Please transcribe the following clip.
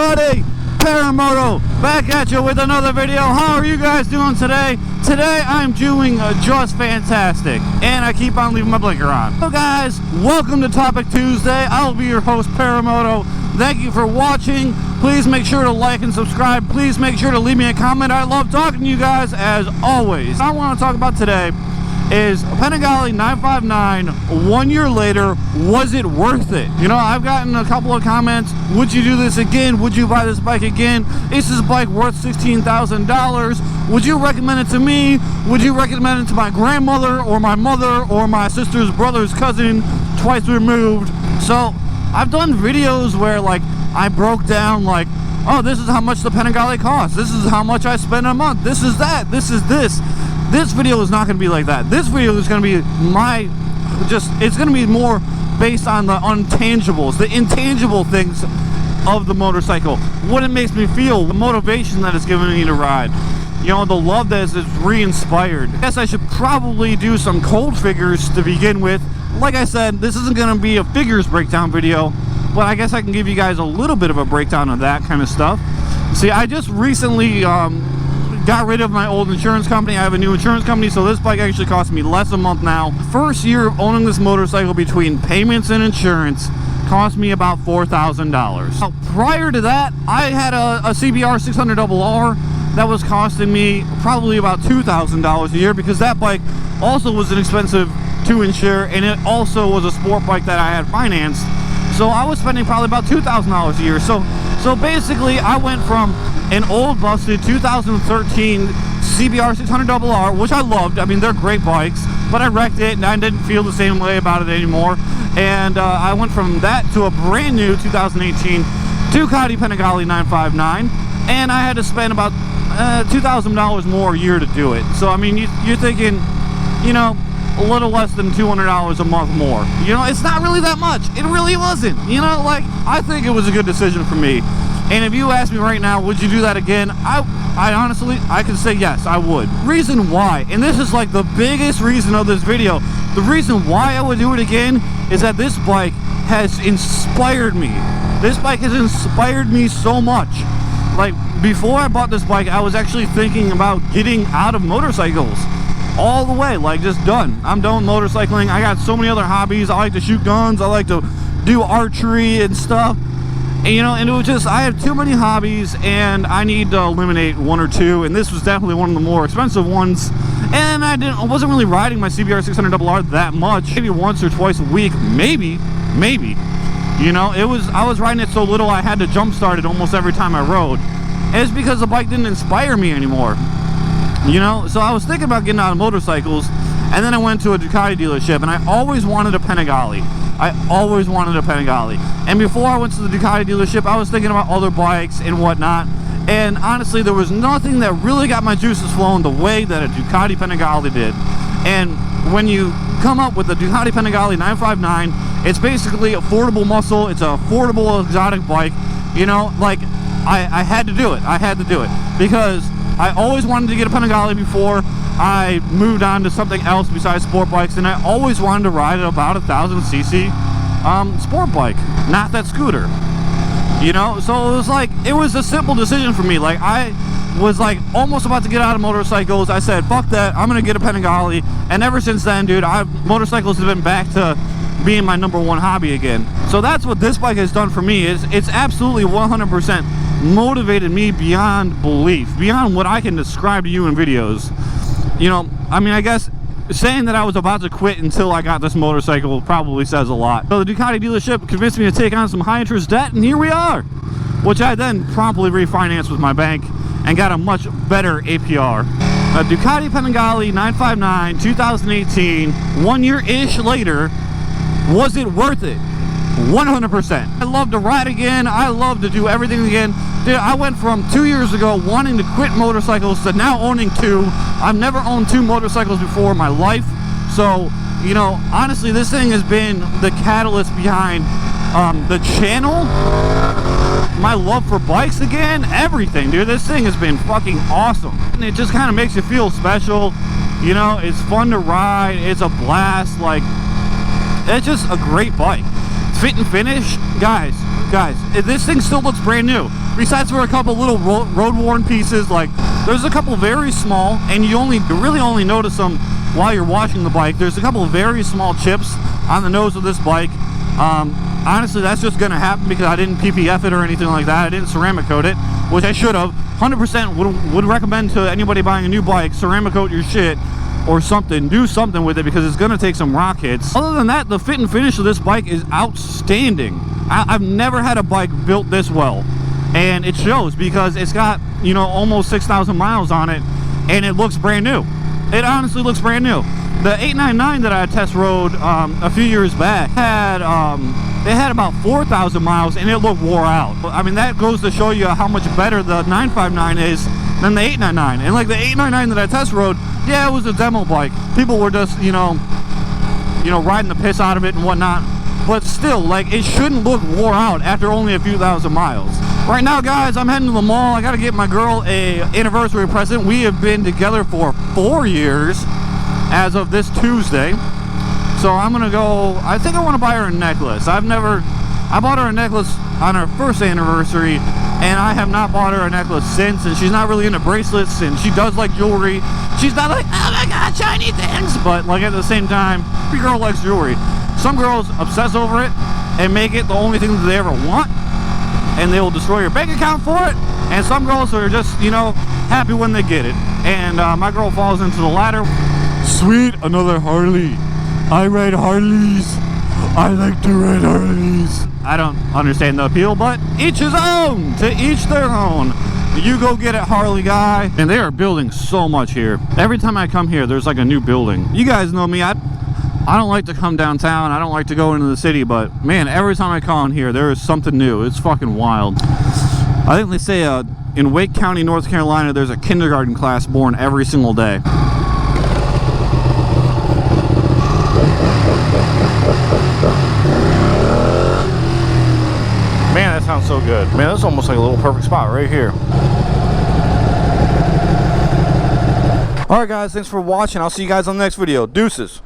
everybody, Paramoto back at you with another video. How are you guys doing today? Today I'm doing just fantastic, and I keep on leaving my blinker on. So guys, welcome to Topic Tuesday. I'll be your host, Paramoto. Thank you for watching. Please make sure to like and subscribe. Please make sure to leave me a comment. I love talking to you guys as always. What I want to talk about today is Panigale 959. 1 year later, was it worth it? You know, I've gotten a couple of comments. Would you do this again? Would you buy this bike again? Is this bike worth $16,000? Would you recommend it to me? Would you recommend it to my grandmother or my mother or my sister's brother's cousin twice removed? So I've done videos where like I broke down like, oh, this is how much the Panigale costs. This is how much I spend a month. This is that. This is this. This video is not going to be like that. This video is going to be it's going to be more based on the untangibles, the intangible things of the motorcycle. What it makes me feel, the motivation that it's giving me to ride. You know, the love that is re-inspired. I guess I should probably do some cold figures to begin with. Like I said, this isn't going to be a figures breakdown video, but I guess I can give you guys a little bit of a breakdown of that kind of stuff. See, I just recently got rid of my old insurance company. I have a new insurance company, so this bike actually costs me less a month now. First year of owning this motorcycle between payments and insurance cost me about $4,000. Now, prior to that, I had a CBR 600RR that was costing me probably about $2,000 a year, because that bike also was inexpensive to insure, and it also was a sport bike that I had financed. So I was spending probably about $2,000 a year. So basically, I went from an old busted 2013 CBR 600RR, which I loved. I mean, they're great bikes, but I wrecked it and I didn't feel the same way about it anymore. And I went from that to a brand new 2018 Ducati Panigale 959, and I had to spend about $2,000 more a year to do it. So I mean, you're thinking, you know, a little less than $200 a month more. You know, it's not really that much. It really wasn't. You know, like, I think it was a good decision for me. And if you ask me right now, would you do that again? I honestly, I can say yes, I would. Reason why, and this is like the biggest reason of this video, the reason why I would do it again is that this bike has inspired me. This bike has inspired me so much. Like, before I bought this bike, I was actually thinking about getting out of motorcycles. All the way, like, just done. I'm done with motorcycling. I got so many other hobbies. I like to shoot guns. I like to do archery and stuff. And, you know, and it was just, I have too many hobbies and I need to eliminate one or two, and this was definitely one of the more expensive ones. And I wasn't really riding my CBR 600RR that much. Maybe once or twice a week, maybe. You know, I was riding it so little I had to jump start it almost every time I rode. And it's because the bike didn't inspire me anymore. You know, so I was thinking about getting out of motorcycles, and then I went to a Ducati dealership, and I always wanted a Panigale. And before I went to the Ducati dealership, I was thinking about other bikes and whatnot. And honestly, there was nothing that really got my juices flowing the way that a Ducati Panigale did. And when you come up with the Ducati Panigale 959, it's basically affordable muscle. It's an affordable exotic bike. You know, like, I had to do it. I had to do it because I always wanted to get a Panigale before I moved on to something else besides sport bikes, and I always wanted to ride about 1,000cc sport bike, not that scooter. You know, so it was a simple decision for me. Like, I was like almost about to get out of motorcycles. I said, fuck that, I'm gonna get a Panigale. And ever since then, dude, motorcycles have been back to being my #1 hobby again. So that's what this bike has done for me. It's absolutely 100% motivated me beyond belief, beyond what I can describe to you in videos. You know, I mean, I guess saying that I was about to quit until I got this motorcycle probably says a lot. So the Ducati dealership convinced me to take on some high interest debt, and here we are, which I then promptly refinanced with my bank and got a much better APR. A Ducati Panigale 959 2018, 1 year-ish later, was it worth it? 100%. I love to ride again. I love to do everything again. Dude, I went from 2 years ago wanting to quit motorcycles to now owning two. I've never owned two motorcycles before in my life. So, you know, honestly, this thing has been the catalyst behind the channel, my love for bikes again, everything, dude. This thing has been fucking awesome. And it just kind of makes you feel special. You know, it's fun to ride. It's a blast. Like, it's just a great bike. Fit and finish, guys, this thing still looks brand new. besides for a couple little road-worn pieces, like there's a couple very small, and you really only notice them while you're washing the bike. There's a couple very small chips on the nose of this bike. Honestly, that's just gonna happen because I didn't PPF it or anything like that. I didn't ceramic coat it, which I should have. 100% would recommend to anybody buying a new bike, ceramic coat your shit or something. Do something with it because it's gonna take some rock hits. Other than that, the fit and finish of this bike is outstanding. I've never had a bike built this well, and it shows because it's got, you know, almost 6,000 miles on it, and it looks brand new. It honestly looks brand new. The 899 that I test rode a few years back had it had about 4,000 miles, and it looked wore out. I mean, that goes to show you how much better the 959 is than the 899. And like the 899 that I test rode, yeah, it was a demo bike. People were just, you know, riding the piss out of it and whatnot. But still, like, it shouldn't look wore out after only a few thousand miles. Right now, guys, I'm heading to the mall. I gotta get my girl a anniversary present. We have been together for 4 years as of this Tuesday. So I'm gonna go, I think I wanna buy her a necklace. I bought her a necklace on her first anniversary, and I have not bought her a necklace since, and she's not really into bracelets, and she does like jewelry. She's not like, oh my god, shiny things, but like at the same time, every girl likes jewelry. Some girls obsess over it and make it the only thing that they ever want, and they will destroy your bank account for it. And some girls are just, you know, happy when they get it. And my girl falls into the latter. Sweet, another Harley. I ride Harleys. I like to ride Harleys. I don't understand the appeal, but each his own. To each their own. You go get it, Harley guy. And they are building so much here. Every time I come here, there's like a new building. You guys know me. I don't like to come downtown. I don't like to go into the city, but man, every time I come in here, there is something new. It's fucking wild. I think they say in Wake County, North Carolina, there's a kindergarten class born every single day. Man, that sounds so good. Man, that's almost like a little perfect spot right here. Alright guys, thanks for watching. I'll see you guys on the next video. Deuces.